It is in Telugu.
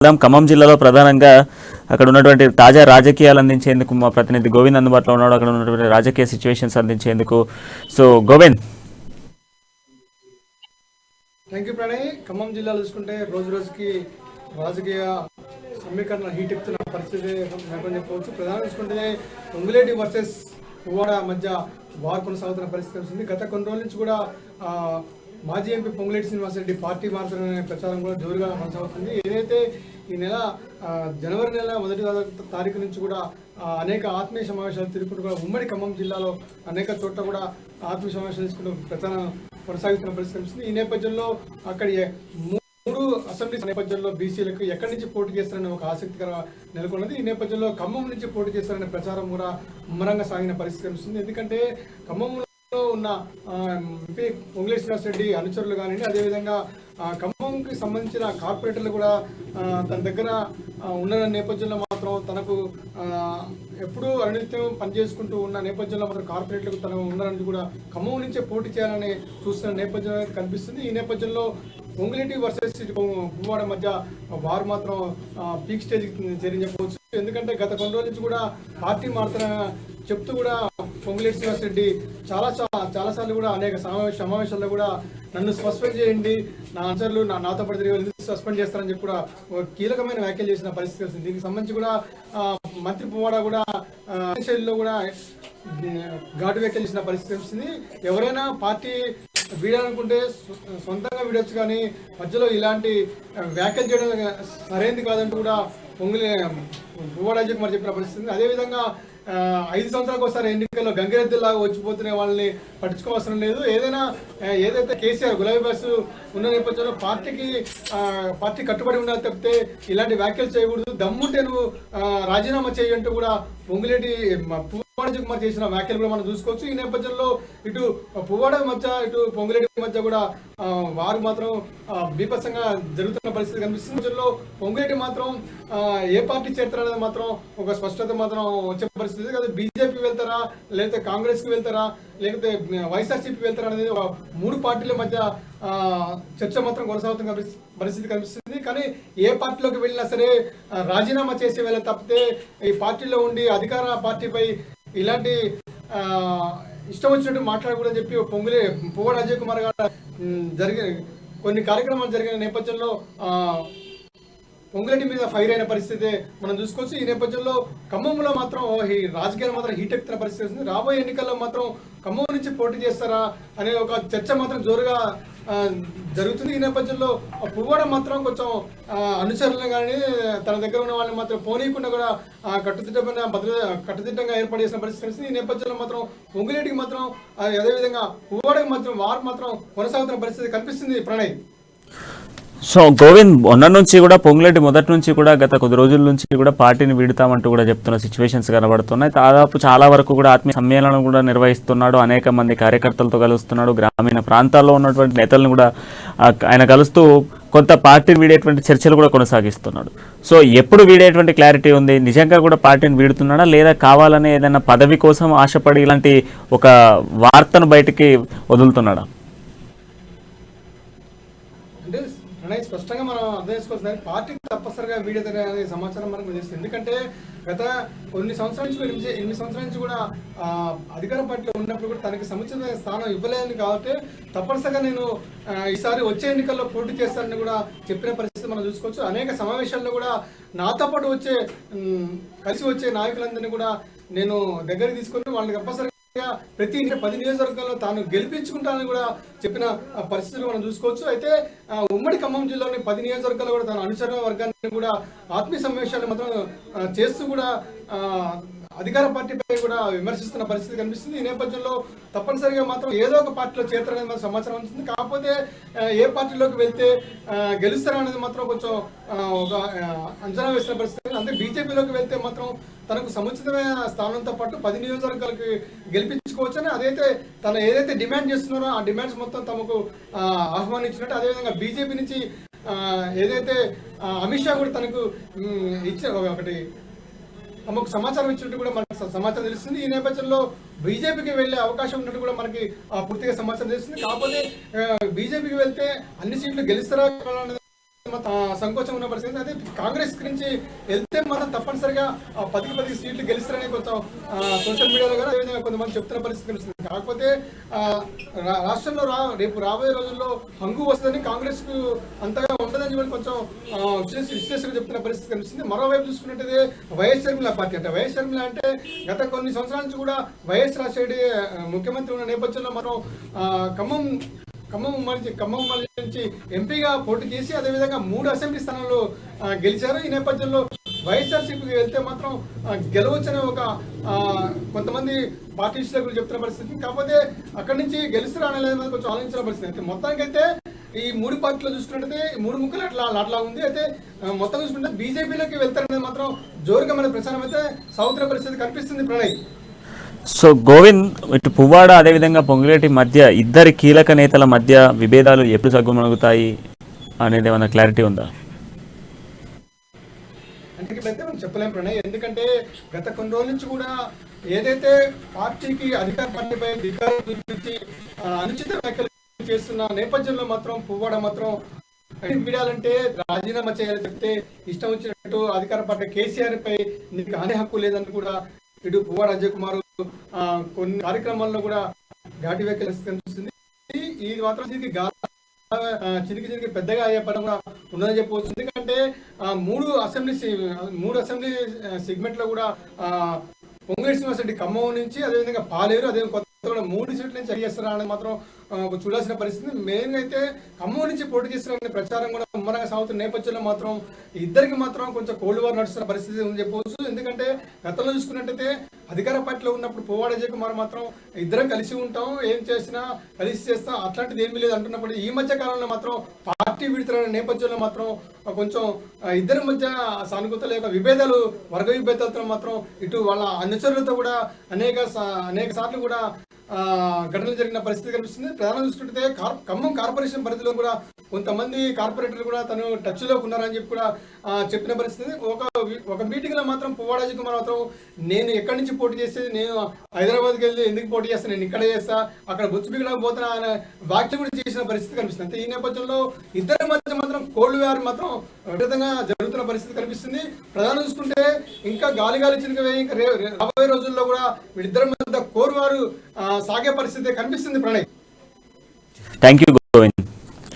ఖమ్మం జిల్లాలో ప్రధానంగా అక్కడ ఉన్నటువంటి తాజా రాజకీయాలు అందించేందుకు మా ప్రతినిధి గోవింద్ అందుబాటులో ఉన్నాడు. అక్కడ ఉన్నటువంటి రాజకీయ సిచ్యువేషన్స్ అందించేందుకు. So Govind, thank you Pranay. Khammam జిల్లాలో చూసుకుంటే రోజు రోజుకి రాజకీయ సమీకరణ హీట్ ఎక్కుతున్న పరిస్థితి నేపథ్యం చెప్పవచ్చు. ప్రధానంగా చూసుకుంటే పొంగులేటి వర్సెస్ పువ్వాడ మధ్య వార్ కొనసాగుతున్న పరిస్థితి వస్తుంది. గత కొన్ని రోజుల నుంచి కూడా మాజీ ఎంపీ పొంగులేటి శ్రీనివాసరెడ్డి పార్టీ మారుతున్న ప్రచారం కూడా జోరుగా కొనసాగుతుంది. ఏదైతే ఈ నెల జనవరి నెల మొదటి తారీఖు నుంచి కూడా అనేక ఆత్మీయ సమావేశాలు తిరుగుతూ కూడా ఉమ్మడి ఖమ్మం జిల్లాలో అనేక చోట్ల కూడా ఆత్మీయ సమావేశాలు తీసుకుంటూ ప్రచారం కొనసాగుతున్న పరిస్థితి వస్తుంది. ఈ నేపథ్యంలో అక్కడ 3 అసెంబ్లీ నేపథ్యంలో బీసీలకు ఎక్కడి నుంచి పోటీ చేస్తారనే ఒక ఆసక్తికర నెలకొన్నది. ఈ నేపథ్యంలో ఖమ్మం నుంచి పోటీ చేస్తారనే ప్రచారం కూడా ముమ్మరంగా సాగిన పరిస్థితి కనిపిస్తుంది. ఎందుకంటే ఖమ్మంలో ఉన్న ఎంపీ పొంగులేటి శ్రీనివాసరెడ్డి అనుచరులు కానివ్వండి, అదేవిధంగా ఖమ్మంకి సంబంధించిన కార్పొరేటర్లు కూడా తన దగ్గర ఉన్న నేపథ్యంలో మాత్రం తనకు ఎప్పుడూ అనిత్యం పనిచేసుకుంటూ ఉన్న నేపథ్యంలో మాత్రం కార్పొరేట్లకు తను ఉన్నారని కూడా ఖమ్మం నుంచే పోటీ చేయాలని చూస్తున్న నేపథ్యం కనిపిస్తుంది. ఈ నేపథ్యంలో పొంగులేటి వర్సెస్ పువ్వాడ మధ్య వారు మాత్రం పీక్ స్టేజ్కి చేరి చెప్పవచ్చు. ఎందుకంటే గత కొన్ని రోజుల నుంచి కూడా పార్టీ మారుతున్న చెప్తూ కూడా పొంగులేటి శ్రీనివాసరెడ్డి చాలాసార్లు కూడా అనేక సమావేశాల్లో కూడా నన్ను సస్పెండ్ చేయండి, నా ఆన్సర్లు నాతో పాటు తిరిగి సస్పెండ్ చేస్తారని చెప్పి కూడా కీలకమైన వ్యాఖ్యలు చేసిన పరిస్థితి వస్తుంది. దీనికి సంబంధించి కూడా మంత్రి పువ్వాడ కూడా శైలిలో కూడా ఘాటు వ్యాఖ్యలు చేసిన పరిస్థితి వస్తుంది. ఎవరైనా పార్టీ వీడాలనుకుంటే సొంతంగా వీడొచ్చు, కానీ మధ్యలో ఇలాంటి వ్యాఖ్యలు చేయడం సరైనది కాదంటూ కూడా పువ్వాడ మరి చెప్పిన పరిస్థితి. అదేవిధంగా 5 సంవత్సరాలకు ఒకసారి ఎన్నికల్లో గంగిరెద్దులాగా వచ్చిపోతున్న వాళ్ళని పట్టించుకోవాల్సిన లేదు. ఏదైతే కేసీఆర్ గులాబీ బస్సు ఉన్న నేపథ్యంలో పార్టీ కట్టుబడి ఉండాలి తప్పితే ఇలాంటి వ్యాఖ్యలు చేయకూడదు. దమ్ముంటే నువ్వు రాజీనామా చేయంటూ కూడా పొంగులేటి పువ్వాడ మరి చేసిన వ్యాఖ్యలు కూడా మనం చూసుకోవచ్చు. ఈ నేపథ్యంలో ఇటు పువ్వాడ మధ్య ఇటు పొంగులేటి మధ్య కూడా వారు మాత్రం బీభత్సంగా జరుగుతున్న పరిస్థితి కనిపిస్తుంది. పొంగులేటి మాత్రం ఏ పార్టీ చేస్తారనేది మాత్రం ఒక స్పష్టత మాత్రం వచ్చే పరిస్థితి కాదు. బీజేపీ వెళ్తారా, లేకపోతే కాంగ్రెస్ కి వెళ్తారా, లేకపోతే వైఎస్ఆర్సీపీ వెళ్తారా అనేది 3 పార్టీల మధ్య చర్చ మాత్రం కొనసాగుతున్న పరిస్థితి కనిపిస్తుంది. కానీ ఏ పార్టీలోకి వెళ్ళినా సరే రాజీనామా చేసి వెళ్ళ తప్పితే ఈ పార్టీలో ఉండి అధికార పార్టీపై ఇలాంటి ఇష్టం వచ్చినట్టు మాట్లాడకూడదని చెప్పి పువ్వాడ అజయ్ కుమార్ గారు కొన్ని కార్యక్రమాలు జరిగిన నేపథ్యంలో పొంగులేటి మీద ఫైర్ అయిన పరిస్థితి మనం చూసుకోవచ్చు. ఈ నేపథ్యంలో ఖమ్మంలో మాత్రం ఈ రాజకీయాలు మాత్రం హీట్ ఎక్కుతున్న పరిస్థితి వస్తుంది. రాబోయే ఎన్నికల్లో మాత్రం ఖమ్మం నుంచి పోటీ చేస్తారా అనే ఒక చర్చ మాత్రం జోరుగా జరుగుతుంది. ఈ నేపథ్యంలో పువ్వాడ మాత్రం కొంచెం అనుచరులను కానీ తన దగ్గర ఉన్న వాళ్ళని మాత్రం పోనీయకుండా కూడా కట్టుదిట్టంగా ఏర్పాటు చేసిన పరిస్థితి. ఈ నేపథ్యంలో మాత్రం పొంగులేటికి మాత్రం అదేవిధంగా పువ్వాడకి మాత్రం వారు మాత్రం కొనసాగుతున్న పరిస్థితి కనిపిస్తుంది. ప్రణయ్, సో గోవింద్, మొన్న నుంచి కూడా పొంగులేటి మొదటి నుంచి కూడా గత కొద్ది రోజుల నుంచి కూడా పార్టీని వీడుతామంటూ కూడా చెప్తున్న సిచ్యువేషన్స్ కనబడుతున్నాయి. దాదాపు చాలా వరకు కూడా ఆత్మీయ సమ్మేళనం కూడా నిర్వహిస్తున్నాడు, అనేక మంది కార్యకర్తలతో కలుస్తున్నాడు, గ్రామీణ ప్రాంతాల్లో ఉన్నటువంటి నేతలను కూడా ఆయన కలుస్తూ కొంత పార్టీని వీడేటువంటి చర్చలు కూడా కొనసాగిస్తున్నాడు. సో ఎప్పుడు వీడేటువంటి క్లారిటీ ఉంది? నిజంగా కూడా పార్టీని వీడుతున్నాడా, లేదా కావాలనే ఏదైనా పదవి కోసం ఆశపడి ఇలాంటి ఒక వార్తను బయటికి వదులుతున్నాడా? అంటే స్పష్టంగా మనం అర్థం చేసుకోవచ్చు, పార్టీకి తప్పనిసరిగా వీడేదనే సమాచారం మనకు తెలుస్తుంది. ఎందుకంటే గత కొన్ని సంవత్సరాల నుంచి 8 సంవత్సరాల నుంచి కూడా అధికార పార్టీలో ఉన్నప్పుడు కూడా తనకి సముచిత స్థానం ఇవ్వలేదని కాబట్టి తప్పనిసరిగా నేను ఈసారి వచ్చే ఎన్నికల్లో పోటీ చేస్తానని కూడా చెప్పిన పరిస్థితి మనం చూసుకోవచ్చు. అనేక సమావేశాల్లో కూడా నాతో పాటు కలిసి వచ్చే నాయకులందరినీ కూడా నేను దగ్గర తీసుకొని వాళ్ళని తప్పనిసరిగా ప్రతి 10 నియోజకవర్గాల్లో తాను గెలిపించుకుంటానని కూడా చెప్పిన పరిస్థితులు మనం చూసుకోవచ్చు. అయితే ఉమ్మడి ఖమ్మం జిల్లాలోని 10 నియోజకవర్గాల్లో కూడా తన అనుచర వర్గాన్ని కూడా ఆత్మీయ సమావేశాలు మాత్రం చేస్తూ కూడా అధికార పార్టీపై కూడా విమర్శిస్తున్న పరిస్థితి కనిపిస్తుంది. ఈ నేపథ్యంలో తప్పనిసరిగా మాత్రం ఏదో ఒక పార్టీలో చేరతారనేది మనకు సమాచారం ఉంటుంది. కాకపోతే ఏ పార్టీలోకి వెళ్తే గెలుస్తారా అనేది మాత్రం కొంచెం ఒక అంచనా వేసిన పరిస్థితి. అంటే బీజేపీలోకి వెళ్తే మాత్రం తనకు సముచితమైన స్థానంతో పాటు 10 నియోజకవర్గాలకి గెలిపించుకోవచ్చని తను ఏదైతే డిమాండ్ చేస్తున్నారో ఆ డిమాండ్స్ మొత్తం తమకు ఆహ్వానించినట్టు, అదేవిధంగా బీజేపీ నుంచి ఏదైతే అమిత్ షా కూడా తనకు ఇచ్చిన ఒకటి తమకు సమాచారం ఇచ్చినట్టు కూడా మనకు సమాచారం తెలుస్తుంది. ఈ నేపథ్యంలో బీజేపీకి వెళ్లే అవకాశం ఉన్నట్టు కూడా మనకి పూర్తిగా సమాచారం తెలుస్తుంది. కాకపోతే బీజేపీకి వెళ్తే అన్ని సీట్లు గెలుస్తారా సంకోచం ఉన్న పరిస్థితి. అదే కాంగ్రెస్ గురించి వెళ్తే మాత్రం తప్పనిసరిగా 10 సీట్లు గెలుస్తారని కొంచెం సోషల్ మీడియాలో కూడా అదేవిధంగా కొంతమంది చెప్తున్న పరిస్థితి తెలుస్తుంది. కాకపోతే రాష్ట్రంలో రేపు రాబోయే రోజుల్లో హంగు వస్తుందని కాంగ్రెస్ కు అంతగా ఉండదని చెప్పి కొంచెం విశ్లేషకులు చెప్తున్న పరిస్థితి కనిపిస్తుంది. మరోవైపు చూసుకున్నట్టే వైఎస్ షర్మిల పార్టీ అంటే వైఎస్ షర్మిల అంటే గత కొన్ని సంవత్సరాల నుంచి కూడా వైఎస్ రాజశేఖర ముఖ్యమంత్రి ఉన్న నేపథ్యంలో మనం ఖమ్మం నుంచి ఎంపీగా పోటీ చేసి అదేవిధంగా 3 అసెంబ్లీ స్థానాల్లో గెలిచారు. ఈ నేపథ్యంలో వైఎస్ఆర్సీపీకి వెళ్తే మాత్రం గెలవచ్చనే ఒక కొంతమంది పార్టీ విశ్లేషకులు చెప్తున్న పరిస్థితి. కాకపోతే అక్కడి నుంచి గెలుస్తారు అనేది కొంచెం ఆలోచించిన పరిస్థితి. అయితే మొత్తానికైతే ఈ 3 పార్టీలో చూసుకున్నట్టయితే 3 ముక్కలు అట్లా ఉంది. అయితే మొత్తం చూసుకుంటే బీజేపీలోకి వెళ్తారనేది మాత్రం జోరుగా మన ప్రచారం అయితే సాగుతున్న పరిస్థితి కనిపిస్తుంది. ప్రణయ్, సో గోవింద్, ఇటు పువ్వాడ అదేవిధంగా పొంగులేటి మధ్య ఇద్దరి కీలక నేతల మధ్య విభేదాలు ఎప్పుడు సగ్గుమణుగుతాయి అనేది ఏమైనా క్లారిటీ ఉందా? అంటే ఇప్పుడైతే మనం చెప్పలేం ప్రణయ్. ఎందుకంటే గత కొన్ని రోజుల నుంచి కూడా ఏదైతే పార్టీకి అధికార పార్టీపై అధికారం చూపించి అనుచిత వ్యాఖ్యలు చేస్తున్న నేపథ్యంలో మాత్రం పువ్వాడ మాత్రం వీడాలంటే రాజీనామా చేయాలని చెప్తే ఇష్టం వచ్చినట్టు అధికార పార్టీ కేసీఆర్ పై నీకు హాని హక్కు లేదని కూడా ఇటు పువ్వాడ అజయ్ కుమార్ కొన్ని కార్యక్రమాల్లో కూడా ఘాటి వ్యాఖ్యలు కనిపిస్తుంది. ఇది మాత్రం చిరికి పెద్దగా అయ్యే పని కూడా ఉందని చెప్పవచ్చు. ఎందుకంటే 3 అసెంబ్లీ సెగ్మెంట్ లో కూడా పొంగులేటి శ్రీనివాసరెడ్డి ఖమ్మం నుంచి అదేవిధంగా పాలేరు అదేవిధంగా కొత్తగూడెం 3 సీట్ల నుంచి చేస్తారా అనేది మాత్రం చూడాల్సిన పరిస్థితి. మెయిన్ అయితే ఖమ్మం నుంచి పోటీ చేస్తున్నారనే ప్రచారం కూడా ముమ్మరంగా సాగుతున్న నేపథ్యంలో మాత్రం ఇద్దరికి మాత్రం కొంచెం కోల్డ్ వార్ నడుస్తున్న పరిస్థితి అని చెప్పవచ్చు. ఎందుకంటే గతంలో చూసుకున్నట్టయితే అధికార పార్టీలో ఉన్నప్పుడు పువ్వాడ అజయ్ కుమార్ మాత్రం ఇద్దరం కలిసి ఉంటాం, ఏం చేసినా కలిసి చేస్తాం, అట్లాంటిది ఏమీ లేదు అంటున్నప్పుడు ఈ మధ్య కాలంలో మాత్రం పార్టీ విడుతున్న నేపథ్యంలో మాత్రం కొంచెం ఇద్దరి మధ్య సానుకూలత లేక విభేదాలు వర్గ విభేదాలతో మాత్రం ఇటు వాళ్ళ అనుచరులతో కూడా అనేక సార్లు కూడా ఘటనలు జరిగిన పరిస్థితి కనిపిస్తుంది. ప్రధానంగా చూసుకుంటే ఖమ్మం కార్పొరేషన్ పరిధిలో కూడా కొంతమంది కార్పొరేటర్లు కూడా తను టచ్ లోకి ఉన్నారని చెప్పి కూడా చెప్పిన పరిస్థితి. ఒక మీటింగ్ లో మాత్రం పువ్వాడ అజయ్ కుమార్ మాత్రం నేను ఎక్కడి నుంచి పోటీ చేసేది, నేను హైదరాబాద్కి వెళ్ళి ఎందుకు పోటీ చేస్తాను, నేను ఇక్కడే చేస్తా, అక్కడ బొచ్చు బిగడానికి పోతున్నా అనే వ్యాఖ్య కూడా చేసిన పరిస్థితి కనిపిస్తుంది. ఈ నేపథ్యంలో ఇద్దరి మధ్య మాత్రం కోల్డ్ వార్ మాత్రం విధంగా జరుగుతున్న పరిస్థితి కనిపిస్తుంది. ప్రధానం చూసుకుంటే ఇంకా గాలి చినుక వేయి ఇంకా రాబోయే రోజుల్లో కూడా వీళ్ళిద్దరి మధ్య కోల్డ్ వారు సాగే పరిస్థితి కనిపిస్తుంది. Pranay, thank you.